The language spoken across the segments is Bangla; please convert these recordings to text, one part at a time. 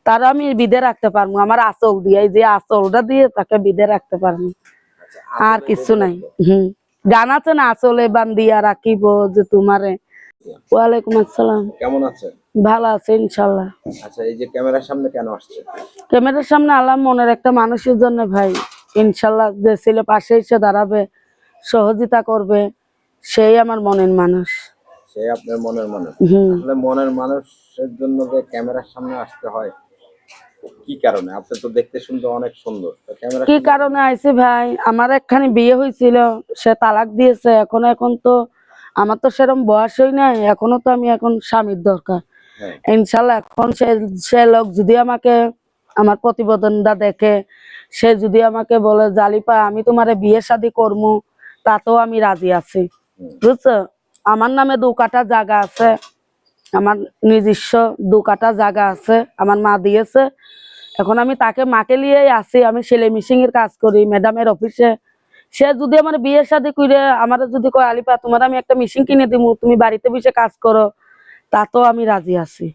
তারা আমি বিধে রাখতে পারবো, আমার আঁচল দিয়ে, যে আঁচলটা দিয়ে তাকে বিধে রাখতে পারবো, আর কিছু নাই। গান আছে না, আঁচলে বান্ধিয়া রাখিব যে তোমারে। ওয়ালাইকুম আসসালাম। কেমন আছেন? ভালো আছে ইনশাল্লাহ। আচ্ছা, এই যে ক্যামেরার সামনে কেন আসছে? ক্যামেরার সামনে আল্লাহ মনের একটা মানুষের জন্য ভাই, ইনশাল্লাহ যে ছেলে পাশে এসে দাঁড়াবে, সহযোগিতা করবে, সেই আমার মনের মানুষ। সেই আপনার মনের মানুষ? আসলে মনের মানুষের জন্য যে ক্যামেরার সামনে আসতে হয়, কি কারণে? আপনি তো দেখতে শুনতে অনেক সুন্দর, কি কারণে আইছি ভাই, আমার একখানি বিয়ে হয়েছিল, সে তালাক দিয়েছে। এখন তো আমার তো সেরকম বয়সই নাই, এখনো তো আমি এখন স্বামীর দরকার। ইনশাল্লাহ এখন সে লোক যদি আমাকে, আমার প্রতিবেদনটা দেখে, সে যদি আমাকে বলে জালিপা আমি তোমারে বিয়ে শাদী করবো, তাতেও আমি রাজি আছি, বুঝছো। আমার নামে 2 কাঠা জায়গা আছে, আমার নিজস্ব 2 কাঠা জায়গা আছে, আমার মা দিয়েছে। এখন আমি তাকে মাকে নিয়েই আছি, আমি সেলাই মেশিং এর কাজ করি ম্যাডামের অফিসে। সে যদি আমার বিয়ে শাদী করে আমার যদি কয় আলিপা তোমার আমি একটা মেশিন কিনে দিব, তুমি বাড়িতে বসে কাজ করো, তাতেও আমি রাজি আছি।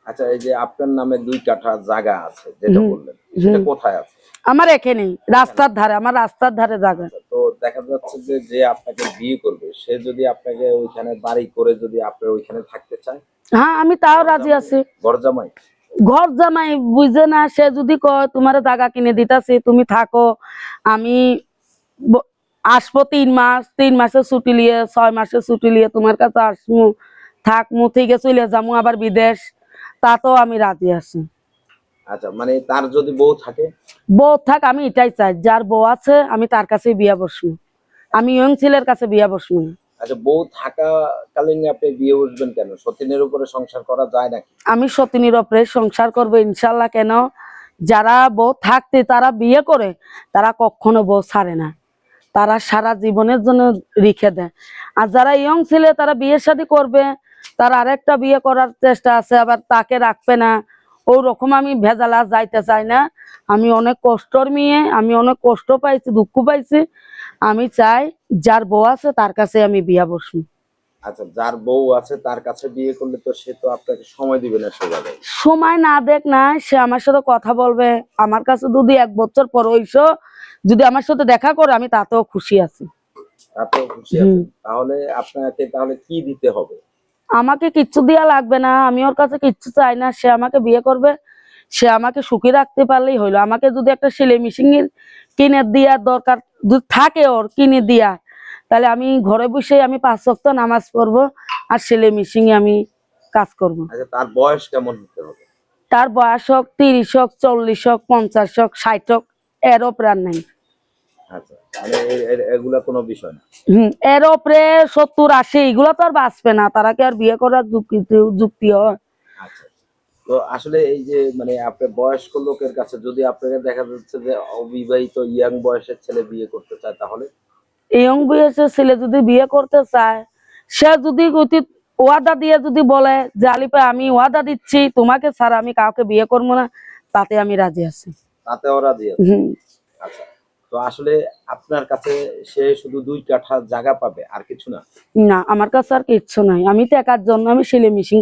আচ্ছা, এই যে আপনার নামে 2 কাঠা জায়গা আছে যেটা বললেন, সেটা কোথায় আছে? আমার এখানেই রাস্তার ধারে, আমার রাস্তার ধারে জায়গা। তো দেখা যাচ্ছে যে যে আপনাকে বিয়ে করবে সে যদি আপনাকে ওইখানে বাড়ি করে যদি আপনার ওইখানে থাকতে চায়, হ্যাঁ আমি তাও রাজি আছি। ঘরজামাই? ঘরজামাই বুঝে না, সে যদি কয় তোমার জায়গা কিনে দিতেছি তুমি থাকো, আমি আসবো 3 মাসের ছুটি নিয়ে, 6 মাসের ছুটি নিয়ে তোমার কাছে আসবো, থাকমু, থেকে চলে যাবো আবার বিদেশ, তাতেও আমি রাজি আছি। আচ্ছা, মানে তার যদি বউ থাকে? বউ থাক, আমি এটাই চাই, যার বউ আছে আমি তার কাছে বিয়া বসবো, আমি ইয়ং ছেলের কাছে বিয়া বসবো না। আচ্ছা, বউ থাকাকালীন আপনি বিয়ে বসবেন কেন? সতীনের উপরে সংসার করা যায় নাকি? আমি সতীনের উপরে সংসার করবো ইনশাল্লাহ। কেন? যারা বউ থাকতে তারা বিয়ে করে, তারা কখনো বউ ছাড়ে না, তারা সারা জীবনের জন্য রেখে দেয়। আর যারা ইয়ং ছেলে তারা বিয়ে শাদী করবে, তার আরেকটা বিয়ে করার চেষ্টা আছে, আবার তাকে রাখবে না, ওরকম আমি ভেজালা যাইতে চাই না। আমি অনেক কষ্টর মেয়ে, আমি অনেক কষ্ট পাইছি, দুঃখ পাইছি, আমি চাই যার বউ আছে তার কাছে আমি বিয়া বসবো। আচ্ছা, যার বউ আছে তার কাছে বিয়ে করলে তো সে তো আপনাকে সময় দিবে না সেভাবে। সময় না দেখ না, সে আমার সাথে কথা বলবে, আমার কাছে যদি 1 বছর পর হইসো যদি আমার সাথে দেখা করে, আমি তাতেও খুশি আছি। তাতেও খুশি আছেন? তাহলে আপনাকে তাহলে কি দিতে হবে? আমাকে কিচ্ছু দেওয়া লাগবে না, আমি ওর কাছে কিচ্ছু চাই না, সে আমাকে বিয়ে করবে, সে আমাকে সুখী রাখতে পারলেই হইলো। আমাকে যদি একটা সেলাই মেশিন কিনে দেওয়ার দরকার যদি থাকে, ওর কিনে দেওয়া, তাহলে আমি ঘরে বসে আমি 5 ওয়াক্ত নামাজ পড়বো আর সেলাই মেশিনে আমি কাজ করব। আচ্ছা, তার বয়স কেমন হতে হবে? তার বয়স হোক 30 হোক, 40 হোক, 50 হোক, 60 হোক, এরও প্রাণ নাই। আচ্ছা, মানে এগুলা কোনো বিষয় না। এর উপরে 70 80 এগুলো তো আর বাঁচবে না, তারা কি আর বিয়ে করার যুক্তি হয়? আচ্ছা, তো আসলে এই যে মানে আপনার বয়স্ক লোকের কাছে যদি আপনাকে দেখা যাচ্ছে যে অবিবাহিত ইয়াং বয়সের ছেলে বিয়ে করতে চায়, তাহলে? ইয়ং বয়সের ছেলে যদি বিয়ে করতে চায়, সে যদি ওয়াদা দিয়ে যদি বলে যে আলিপা আমি ওয়াদা দিচ্ছি তোমাকে ছাড়া আমি কাউকে বিয়ে করবো না, তাতে আমি রাজি আছি। তাতেও রাজি আছে? আচ্ছা, তো আসলে আপনার কাছে সে শুধু 2 কাঠা জায়গা পাবে, আর কিছু না? না, আমার কাছে আর কিচ্ছু নাই, আমি তো একার জন্য আমি সেলাই মেশিন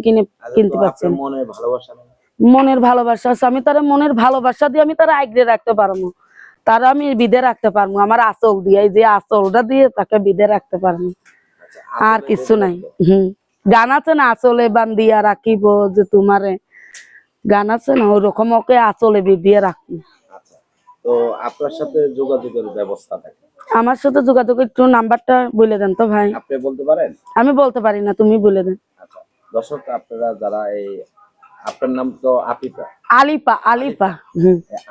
কিনতে পারছি না। মনের ভালোবাসা নেই? মনের ভালোবাসা আছে, আমি তার মনের ভালোবাসা দিয়ে আমি তারা আগলে রাখতে পারবো, তারা আমি বিধে রাখতে পারবো, আমার আঁচল দিয়ে, যে আঁচলটা দিয়ে তাকে বিধে রাখতে পারবো, আর কিছু নাই। গান আছে না, আঁচলে বান্ধিয়া রাখিব যে তোমারে, গান আছে না, ওরকম ওকে আঁচলে বিধিয়ে রাখবো। আচ্ছা, তো আপনার সাথে যোগাযোগের ব্যবস্থা থাকে? আমার সাথে যোগাযোগ একটু নাম্বারটা বলে দেন তো ভাই। আপনি বলতে পারেন? আমি বলতে পারি না, তুমি বলে দেন। আচ্ছা, দর্শক আপনারা যারা এই, আপনার নাম তো আপিফা? আলিপা, আলিপা।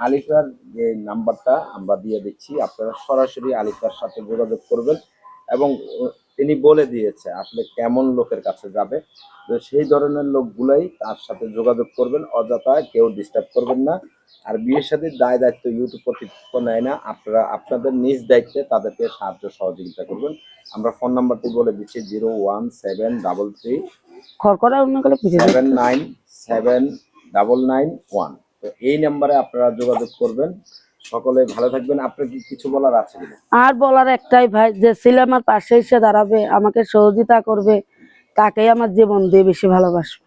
আলিফার যে নাম্বারটা আমরা দিয়ে দিচ্ছি, আপনারা সরাসরি আলিফার সাথে যোগাযোগ করবেন, এবং তিনি বলে দিয়েছে আসলে কেমন লোকের কাছে যাবে, তো সেই ধরনের লোকগুলাই তার সাথে যোগাযোগ করবেন, অযথা কেউ ডিস্টার্ব করবেন না। আর বিয়ের সাথে দায় দায়িত্ব ইউটিউব কর্তৃপক্ষ নেয় না, আপনারা আপনাদের নিজ দায়িত্বে তাদেরকে সাহায্য সহযোগিতা করবেন। আমরা ফোন নাম্বারটি বলে দিচ্ছি 01733 7979991। তো এই নাম্বারে আপনারা যোগাযোগ করবেন। সকলে ভালো থাকবেন। আপনার কি কিছু বলার আছে কিনা? আর বলার একটাই ভাই, যে ছেলে আমার পাশে এসে দাঁড়াবে, আমাকে সহযোগিতা করবে, তাকেই আমার জীবন দিয়ে বেশি ভালোবাসবো।